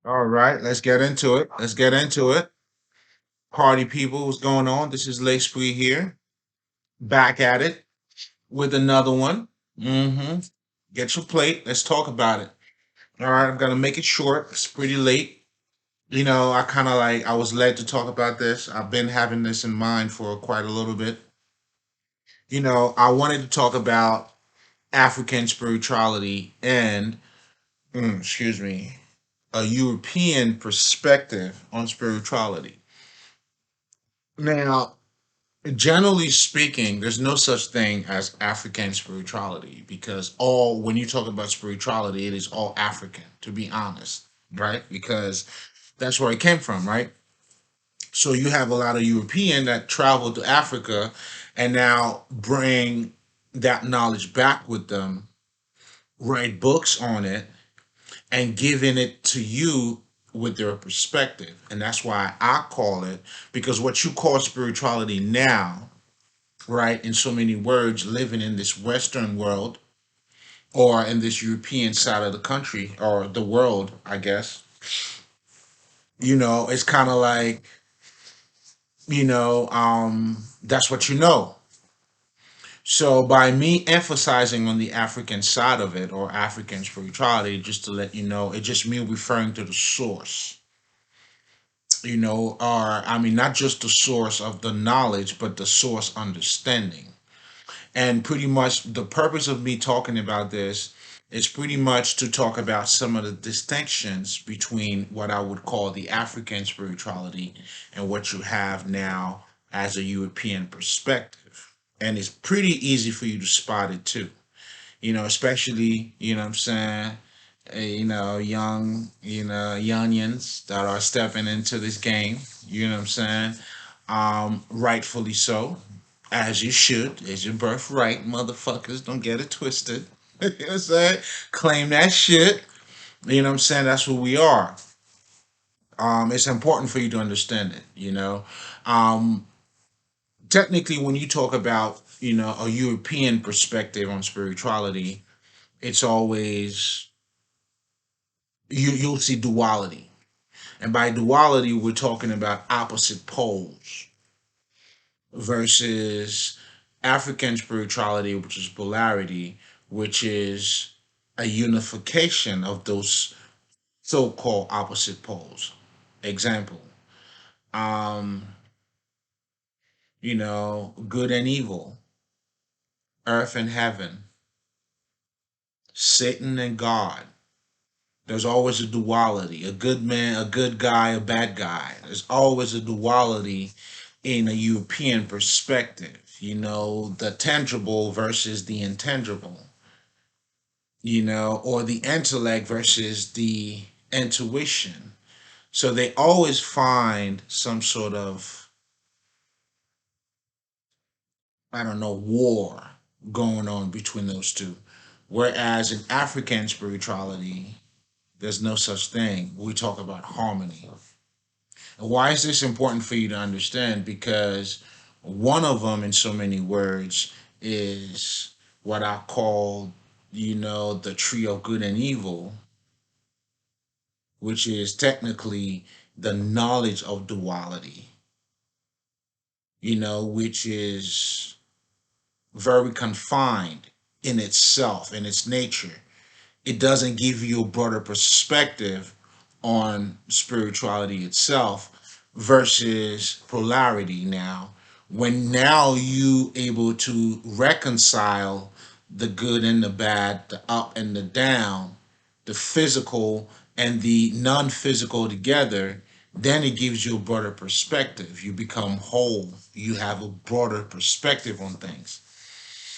All right, let's get into it. Let's get into it. Party people, what's going on? This is Lay Spree here, back at it with another one. Mm-hmm. Get your plate. Let's talk about it. All right, I'm gonna make it short. It's pretty late. I kind of I was led to talk about this. I've been having this in mind for quite a little bit. I wanted to talk about African spirituality and, excuse me, a European perspective on spirituality. Now, generally speaking, there's no such thing as African spirituality because when you talk about spirituality, it is all African, to be honest, right? Because that's where it came from, right? So you have a lot of European that travel to Africa and now bring that knowledge back with them, write books on it, and giving it to you with their perspective. And that's why I call it, because what you call spirituality now, right, in so many words, living in this Western world or in this European side of the country or the world, I guess, it's kind of like, that's what you know. So by me emphasizing on the African side of it or African spirituality, just to let you know, it's just me referring to the source, or I mean, not just the source of the knowledge, but the source understanding. And pretty much the purpose of me talking about this is pretty much to talk about some of the distinctions between what I would call the African spirituality and what you have now as a European perspective. And it's pretty easy for you to spot it too. Especially, what I'm saying, youngins that are stepping into this game, what I'm saying? Rightfully so, as you should, as your birthright, motherfuckers. Don't get it twisted. You know what I'm saying? Claim that shit. You know what I'm saying? That's who we are. It's important for you to understand it, Um, Technically, when you talk about, a European perspective on spirituality, it's always, you'll see duality. And by duality, we're talking about opposite poles versus African spirituality, which is polarity, which is a unification of those so-called opposite poles. Example, um, good and evil, earth and heaven, Satan and God. There's always a duality, a good man, a good guy, a bad guy. There's always a duality in a European perspective, the tangible versus the intangible, or the intellect versus the intuition. So they always find some sort of, I don't know, war going on between those two. Whereas in African spirituality, there's no such thing. We talk about harmony. And why is this important for you to understand? Because one of them, in so many words, is what I call, the tree of good and evil, which is technically the knowledge of duality, which is very confined in itself, in its nature. It doesn't give you a broader perspective on spirituality itself versus polarity now. When now you able to reconcile the good and the bad, the up and the down, the physical and the non-physical together, then it gives you a broader perspective. You become whole. You have a broader perspective on things.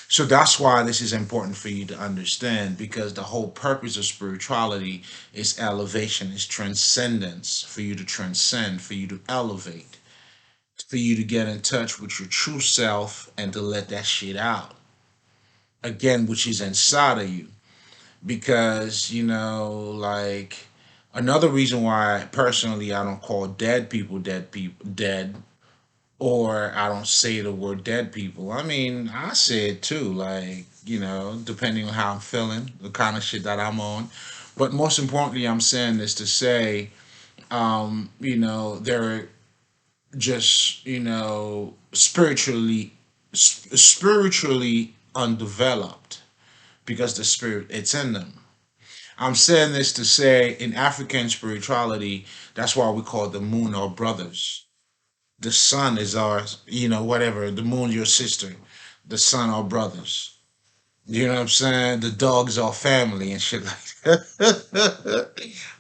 So that's why this is important for you to understand, because the whole purpose of spirituality is elevation, is transcendence, for you to transcend, for you to elevate, for you to get in touch with your true self and to let that shit out. Again, which is inside of you. Because, another reason why personally I don't call dead people dead, or I don't say the word dead people. I mean, I say it too, depending on how I'm feeling, the kind of shit that I'm on. But most importantly, I'm saying this to say, they're just, spiritually undeveloped because the spirit it's in them. I'm saying this to say in African spirituality, that's why we call the moon our brothers. The sun is ours, whatever. The moon your sister, the sun our brothers. You know what I'm saying? The dog's our family and shit like that.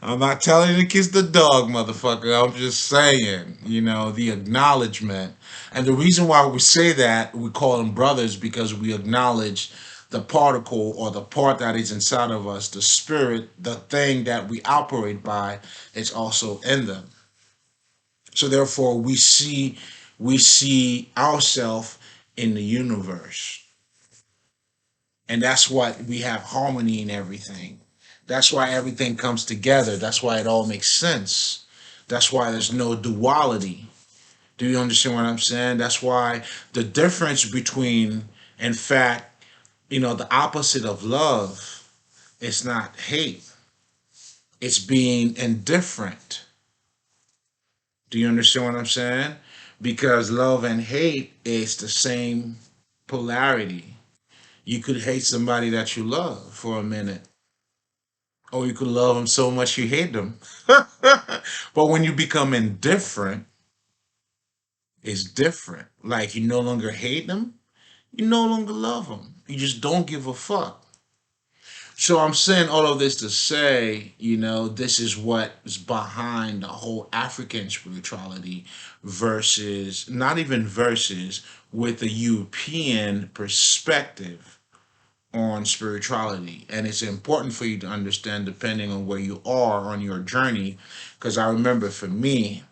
I'm not telling you to kiss the dog, motherfucker. I'm just saying, the acknowledgement. And the reason why we say that, we call them brothers, because we acknowledge the particle or the part that is inside of us, the spirit, the thing that we operate by, is also in them. So therefore we see ourselves in the universe. And that's what we have harmony in everything. That's why everything comes together. That's why it all makes sense. That's why there's no duality. Do you understand what I'm saying? That's why the difference between, in fact, the opposite of love is not hate, it's being indifferent. Do you understand what I'm saying? Because love and hate is the same polarity. You could hate somebody that you love for a minute, or you could love them so much you hate them. But when you become indifferent, it's different. Like you no longer hate them, you no longer love them. You just don't give a fuck. So I'm saying all of this to say, this is what is behind the whole African spirituality versus, not even versus, with the European perspective on spirituality. And it's important for you to understand depending on where you are on your journey. Because I remember for me,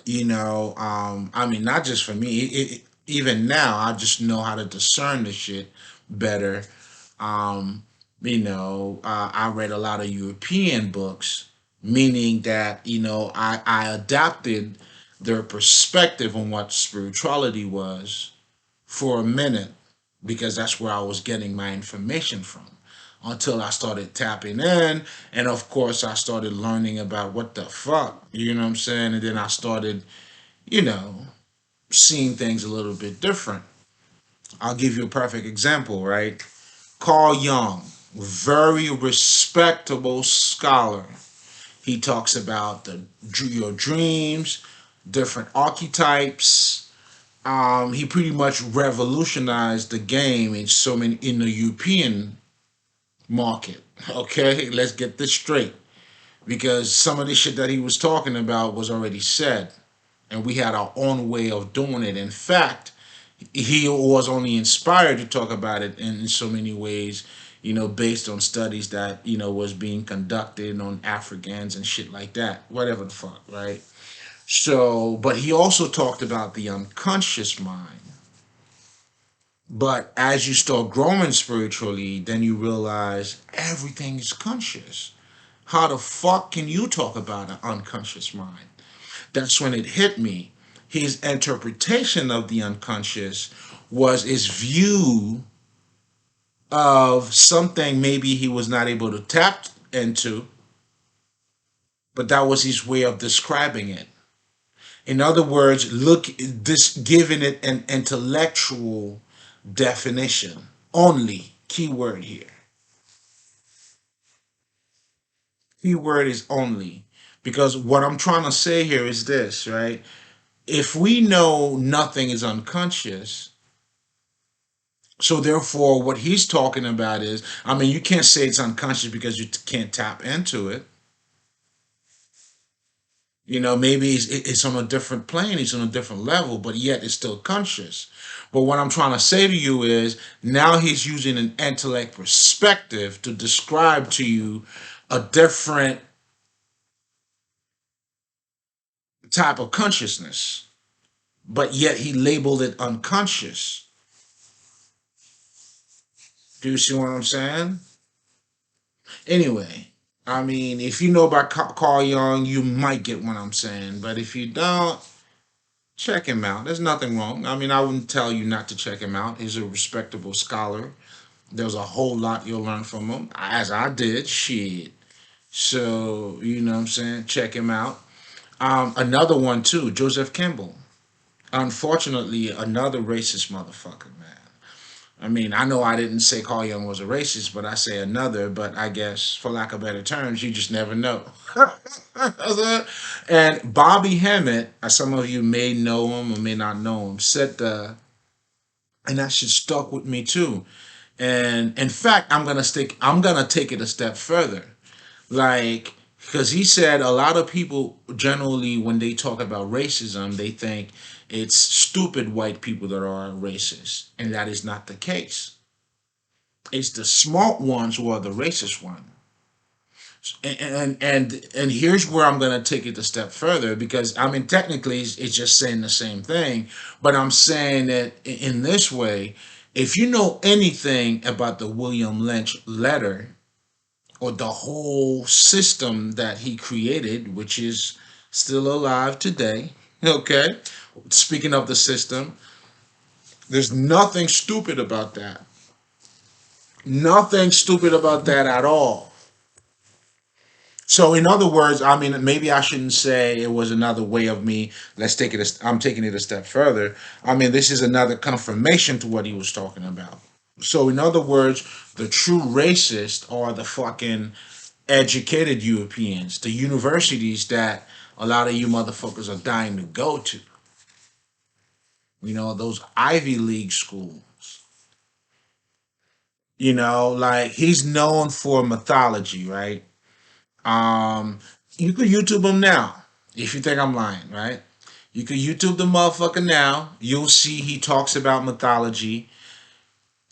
I mean, not just for me, even now, I just know how to discern the shit better. I read a lot of European books, meaning that, I adapted their perspective on what spirituality was for a minute because that's where I was getting my information from until I started tapping in. And of course, I started learning about what the fuck, you know what I'm saying? And then I started, you know, seeing things a little bit different. I'll give you a perfect example, right? Carl Jung, very respectable scholar. He talks about your dreams, different archetypes. He pretty much revolutionized the game in the European market. Okay, let's get this straight because some of the shit that he was talking about was already said, and we had our own way of doing it. In fact, he was only inspired to talk about it in so many ways, based on studies that was being conducted on Africans and shit like that, whatever the fuck, right? So, but he also talked about the unconscious mind. But as you start growing spiritually, then you realize everything is conscious. How the fuck can you talk about an unconscious mind? That's when it hit me. His interpretation of the unconscious was his view of something maybe he was not able to tap into, but that was his way of describing it. In other words, look this giving it an intellectual definition. Only keyword here. Keyword is only. Because what I'm trying to say here is this, right? If we know nothing is unconscious, so therefore what he's talking about is, I mean, you can't say it's unconscious because you can't tap into it. Maybe it's on a different plane, it's on a different level, but yet it's still conscious. But what I'm trying to say to you is now he's using an intellect perspective to describe to you a different type of consciousness, but yet he labeled it unconscious. Do you see what I'm saying? Anyway, I mean, if you know about Carl Jung, you might get what I'm saying, but if you don't, check him out. There's nothing wrong. I mean, I wouldn't tell you not to check him out. He's a respectable scholar. There's a whole lot you'll learn from him, as I did. Shit. So, you know what I'm saying? Check him out. Another one, too, Joseph Campbell. Unfortunately, another racist motherfucker, man. I mean, I know I didn't say Carl Young was a racist, but I say another, but I guess, for lack of better terms, you just never know. And Bobby Hammett, as some of you may know him or may not know him, said and that shit stuck with me too. And in fact, I'm gonna take it a step further. Like, because he said a lot of people generally, when they talk about racism, they think it's stupid white people that are racist, and that is not the case. It's the smart ones who are the racist one. And here's where I'm gonna take it a step further, because I mean technically it's just saying the same thing, but I'm saying that in this way, if you know anything about the William Lynch letter or the whole system that he created, which is still alive today, okay? Speaking of the system, there's nothing stupid about that. Nothing stupid about that at all. So, in other words, I mean, maybe I shouldn't say it was another way of me. Let's take it. I'm taking it a step further. I mean, this is another confirmation to what he was talking about. So, in other words, the true racists are the fucking educated Europeans, the universities that a lot of you motherfuckers are dying to go to. You know, those Ivy League schools. You know, like he's known for mythology, right? Um, you could YouTube him now if you think I'm lying, right? You could YouTube the motherfucker now. You'll see he talks about mythology,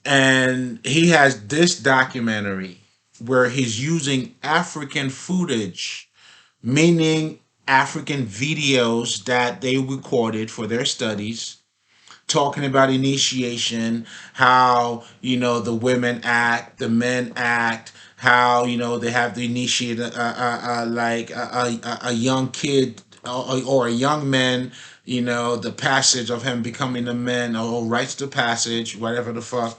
and he has this documentary where he's using African footage, meaning African videos that they recorded for their studies, talking about initiation, how the women act, the men act, how they have to initiate like a young kid or a young man, the passage of him becoming a man or rites to passage, whatever the fuck,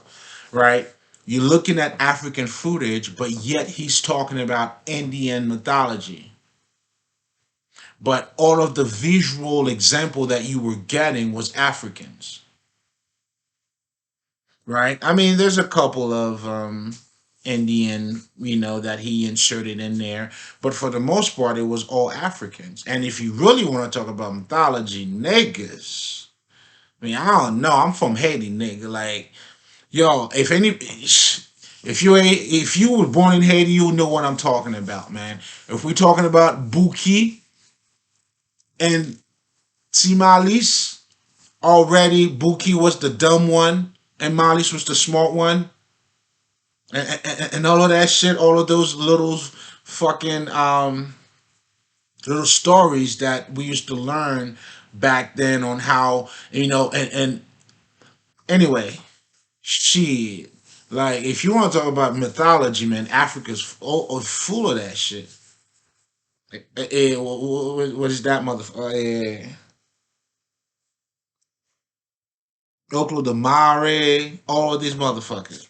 right? You're looking at African footage, but yet he's talking about Indian mythology. But all of the visual example that you were getting was Africans, right? I mean, there's a couple of Indian, that he inserted in there, but for the most part, it was all Africans. And if you really want to talk about mythology, niggas, I mean, I don't know. I'm from Haiti, nigga. Like, yo, if you were born in Haiti, you know what I'm talking about, man. If we're talking about Buki and Timalis, already Buki was the dumb one and Malis was the smart one, and all of that shit, all of those little fucking little stories that we used to learn back then on how and anyway, shit. Like if you want to talk about mythology, man, Africa's full of that shit. What is that motherfucker? Oklo the Mare, all of these motherfuckers.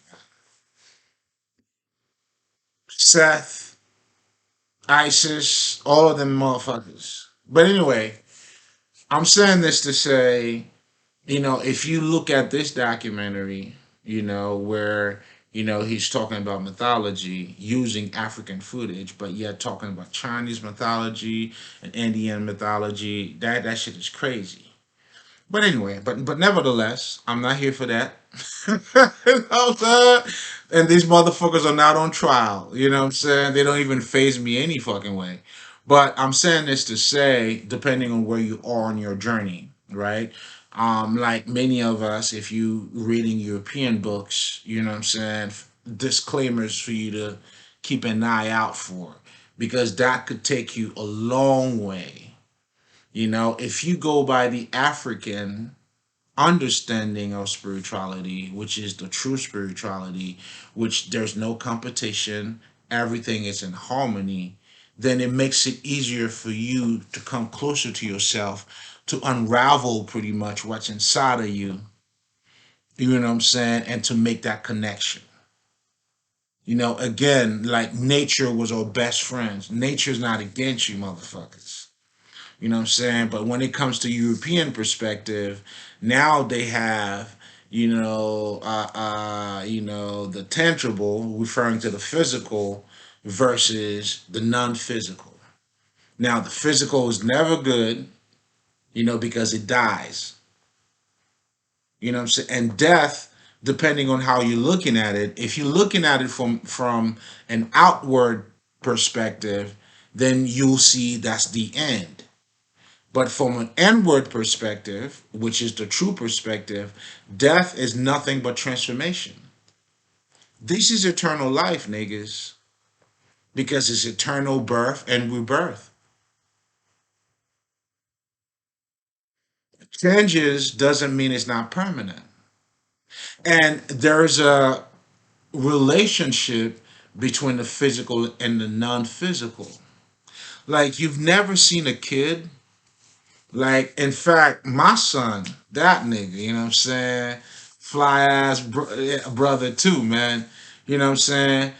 Seth, ISIS, all of them motherfuckers. But anyway, I'm saying this to say, if you look at this documentary, where, he's talking about mythology using African footage, but yet talking about Chinese mythology and Indian mythology, that shit is crazy. But anyway, but nevertheless, I'm not here for that. You know what I'm saying? And these motherfuckers are not on trial. You know what I'm saying? They don't even phase me any fucking way. But I'm saying this to say, depending on where you are on your journey, right? Like many of us, if you reading European books, you know what I'm saying, disclaimers for you to keep an eye out for, because that could take you a long way. If you go by the African understanding of spirituality, which is the true spirituality, which there's no competition, everything is in harmony, then it makes it easier for you to come closer to yourself, to unravel pretty much what's inside of you, you know what I'm saying, and to make that connection. Again, like nature was our best friends. Nature's not against you, motherfuckers. You know what I'm saying? But when it comes to European perspective, now they have, the tangible, referring to the physical, versus the non-physical. Now, the physical is never good, because it dies. You know what I'm saying? And death, depending on how you're looking at it, if you're looking at it from an outward perspective, then you'll see that's the end. But from an inward perspective, which is the true perspective, death is nothing but transformation. This is eternal life, niggas, because it's eternal birth and rebirth. Changes doesn't mean it's not permanent. And there's a relationship between the physical and the non-physical. Like you've never seen a kid, like in fact, my son, that nigga, you know what I'm saying? Fly ass brother too, man. You know what I'm saying?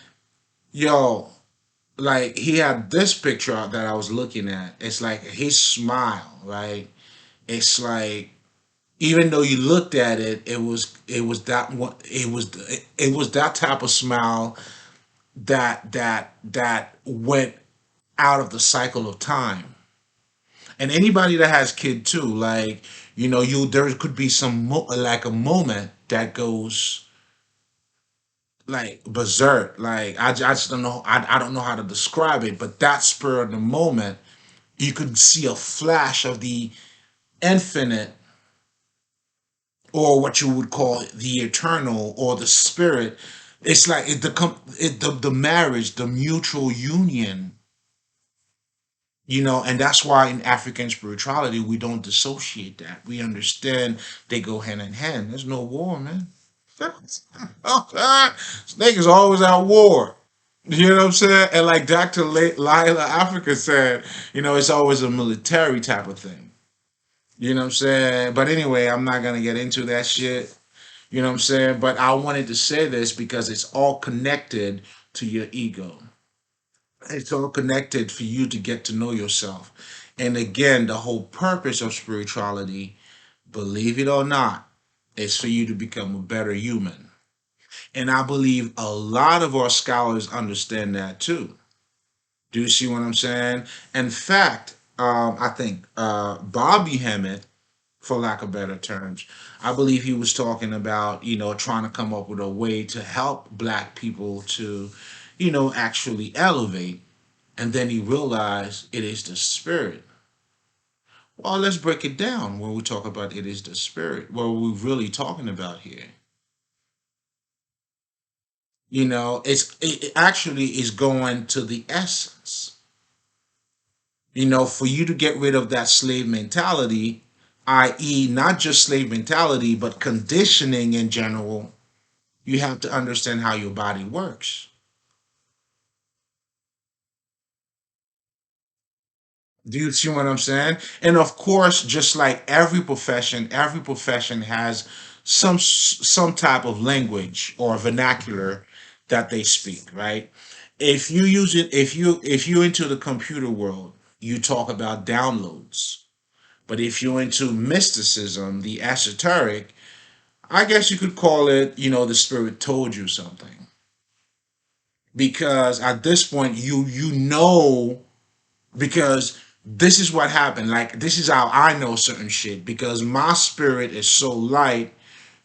Yo, like he had this picture that I was looking at. It's like his smile, right? It's like even though you looked at it, it was that one it was that type of smile that went out of the cycle of time. And anybody that has kid too, like you there could be like a moment that goes like berserk. Like I just don't know. I don't know how to describe it, but that spur of the moment, you could see a flash of the infinite, or what you would call the eternal, or the spirit. It's like the marriage, the mutual union. And that's why in African spirituality we don't dissociate that. We understand they go hand in hand. There's no war, man. Snake is always at war. You know what I'm saying? And like Dr. Lila Africa said, it's always a military type of thing. You know what I'm saying? But anyway, I'm not gonna get into that shit. You know what I'm saying? But I wanted to say this because it's all connected to your ego. It's all connected for you to get to know yourself. And again, the whole purpose of spirituality, believe it or not, is for you to become a better human. And I believe a lot of our scholars understand that too. Do you see what I'm saying? In fact, I think Bobby Hemmett, for lack of better terms, I believe he was talking about, trying to come up with a way to help black people to, actually elevate. And then he realized it is the spirit. Well, let's break it down when we talk about it is the spirit. What are we really talking about here? It actually is going to the essence. For you to get rid of that slave mentality, i.e., not just slave mentality, but conditioning in general, you have to understand how your body works. Do you see what I'm saying? And of course, just like every profession has some type of language or vernacular that they speak, right? If you use it, if you're into the computer world, you talk about downloads. But if you're into mysticism, the esoteric, I guess you could call it, the spirit told you something. Because at this point, because this is what happened. Like this is how I know certain shit because my spirit is so light.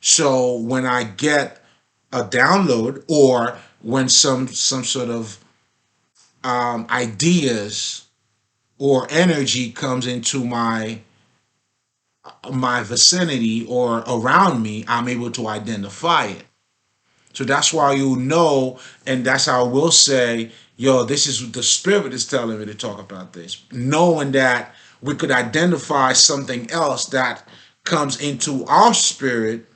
So when I get a download or when some sort of ideas or energy comes into my vicinity or around me, I'm able to identify it. So that's why you know, and that's how we'll say, yo, this is the spirit is telling me to talk about this. Knowing that we could identify something else that comes into our spirit,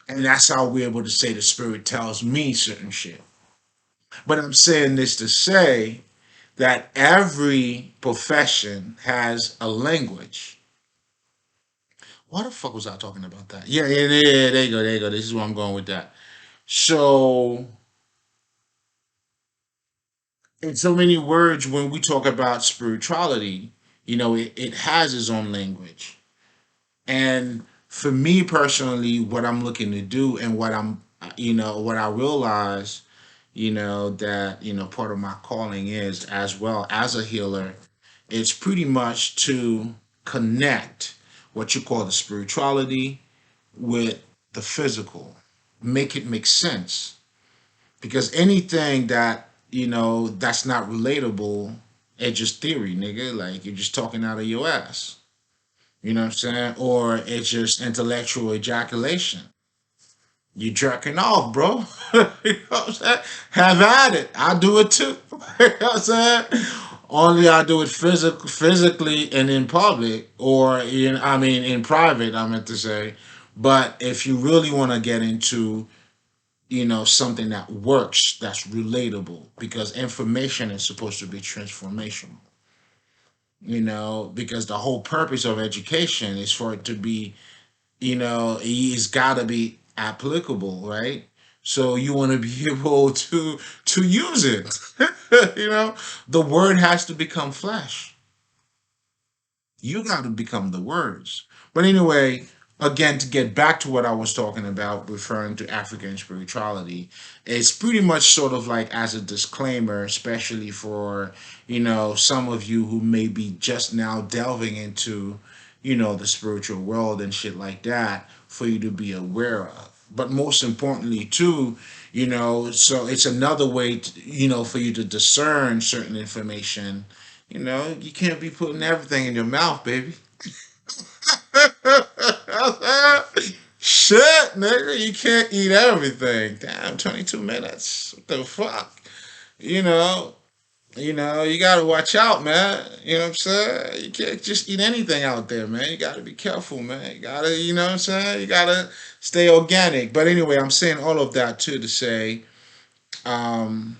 and that's how we're able to say the spirit tells me certain shit. But I'm saying this to say that every profession has a language. Why the fuck was I talking about that? Yeah, yeah, yeah, yeah, there you go, there you go. This is where I'm going with that. So, in so many words, when we talk about spirituality, it has its own language. And for me personally, what I'm looking to do and what I realize, that, part of my calling is as well as a healer, it's pretty much to connect what you call the spirituality with the physical, make it make sense. Because anything that, that's not relatable, it's just theory, nigga. Like you're just talking out of your ass. You know what I'm saying? Or it's just intellectual ejaculation. You jerking off, bro. You know what I'm saying? Have at it. I do it too. You know what I'm saying? Only I do it physically and in public, or in private. I meant to say, but if you really want to get into, something that works, that's relatable, because information is supposed to be transformational. Because the whole purpose of education is for it to be, it's got to be applicable, right? So you want to be able to use it. you know the word has to become flesh. You got to become the words. But anyway, again, to get back to what I was talking about, referring to African spirituality, it's pretty much sort of like as a disclaimer, especially for, some of you who may be just now delving into, the spiritual world and shit like that, for you to be aware of. But most importantly, too, so it's another way, for you to discern certain information. You can't be putting everything in your mouth, baby. Shit, nigga, you can't eat everything. Damn, 22 minutes. What the fuck? You know, you gotta watch out, man. You know what I'm saying? You can't just eat anything out there, man. You gotta be careful, man. You gotta, what I'm saying? You gotta stay organic. But anyway, I'm saying all of that too to say, um,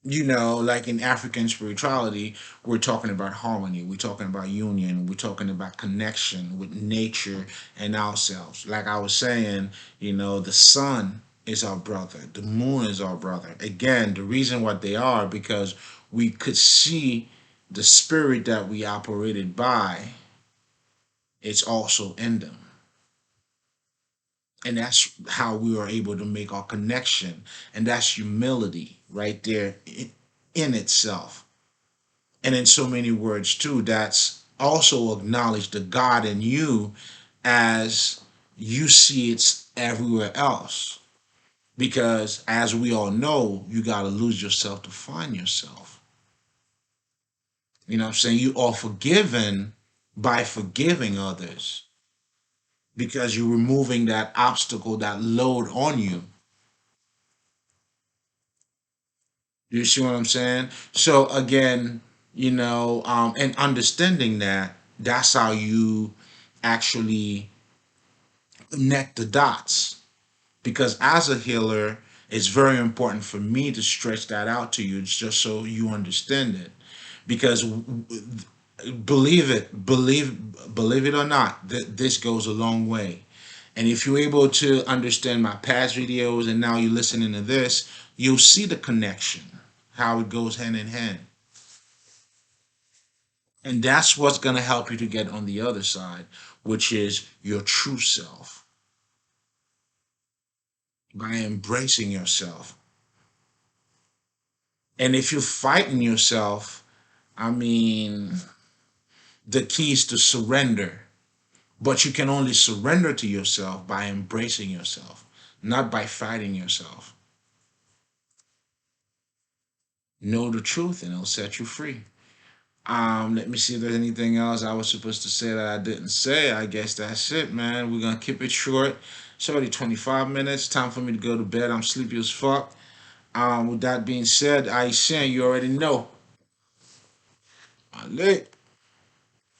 like in African spirituality, we're talking about harmony, we're talking about union, we're talking about connection with nature and ourselves. Like I was saying, the sun is our brother, the moon is our brother. Again, the reason what they are, because we could see the spirit that we operated by, it's also in them. And that's how we are able to make our connection. And that's humility right there in itself. And in so many words too, that's also acknowledge the God in you as you see it's everywhere else. Because as we all know, you got to lose yourself to find yourself. You know what I'm saying? You are forgiven by forgiving others, because you're removing that obstacle, that load on you. You see what I'm saying? So again, and understanding that, that's how you actually connect the dots. Because as a healer, it's very important for me to stretch that out to you, just so you understand it. Because believe it or not, this goes a long way. And if you're able to understand my past videos and now you're listening to this, you'll see the connection, how it goes hand in hand. And that's what's going to help you to get on the other side, which is your true self, by embracing yourself. And if you're fighting yourself, I mean, the key is to surrender. But you can only surrender to yourself by embracing yourself, not by fighting yourself. Know the truth and it'll set you free. Let me see if there's anything else I was supposed to say that I didn't say. I guess that's it, man. We're gonna keep it short. It's already 25 minutes. Time for me to go to bed. I'm sleepy as fuck. With that being said, I saying you already know. I lit.